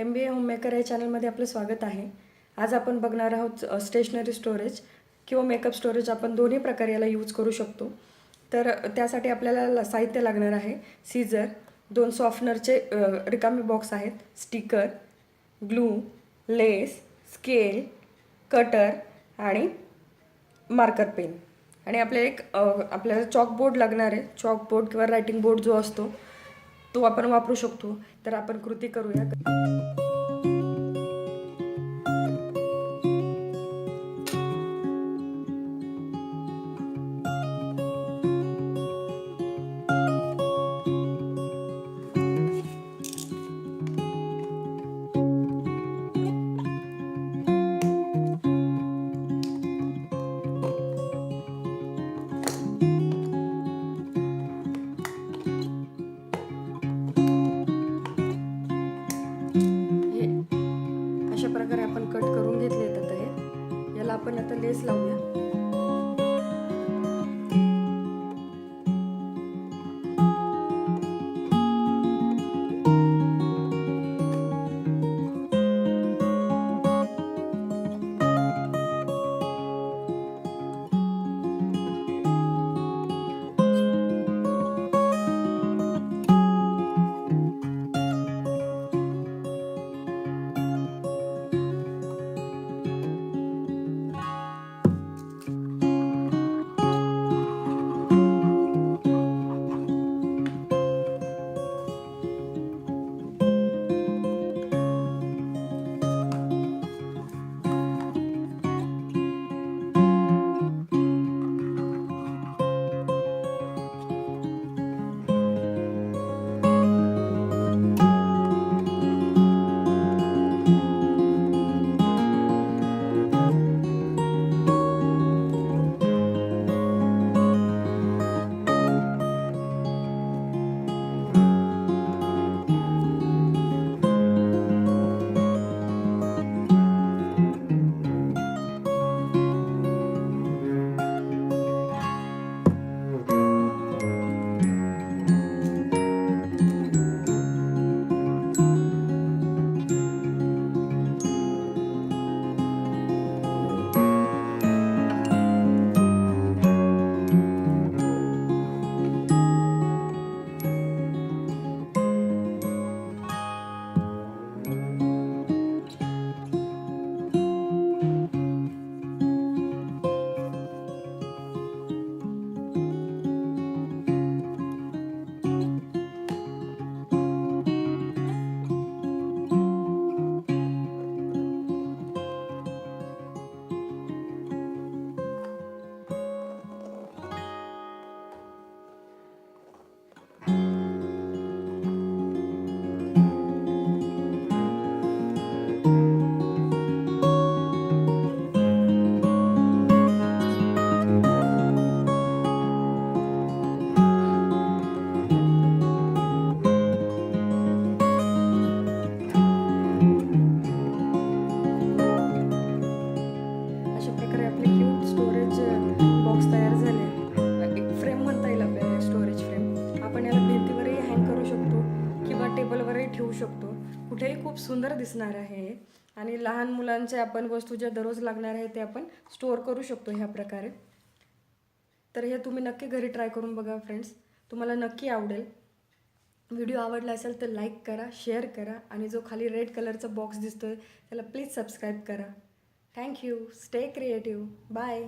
MBA homemaker या चॅनलमध्ये आपलं स्वागत आहे। आज आपण बघणार आहोत स्टेशनरी स्टोरेज किंवा मेकअप स्टोरेज आपण दोन्ही प्रकारे याला यूज करू शकतो। तर त्यासाठी आपल्याला साहित्य लागणार आहे सीझर, 2 सॉफ्टनरचे रिकामे बॉक्स आहेत, स्टिकर, ग्लू, लेस, स्केल, कटर आणि मार्कर पेन आणि आपल्याला चॉकबोर्ड लागणार आहे। चॉकबोर्ड किंवा रायटिंग बोर्ड जो असतो तो आपण वापरू शकतो। तर आपण कृती करूया। अशा प्रकारे आपण कट करून घेतले तर हे याला आपण आता लेस लावूया। स्टोरेज बॉक्स तयार झाले। एक फ्रेम म्हणता येईल आपल्याला, स्टोरेज फ्रेम आपण याला भिंतीवरही हँग करू शकतो किंवा टेबलवरही ठेवू शकतो। कुठेही खूप सुंदर दिसणार आहे आणि लहान मुलांचे आपण वस्तू ज्या दररोज लागणार आहे ते आपण स्टोअर करू शकतो ह्या प्रकारे। तर हे तुम्ही नक्की घरी ट्राय करून बघा फ्रेंड्स, तुम्हाला नक्की आवडेल। व्हिडिओ आवडला असेल तर लाईक करा, शेअर करा आणि जो खाली रेड कलरचा बॉक्स दिसतोय त्याला प्लीज सबस्क्राईब करा। Thank you. Stay creative. Bye.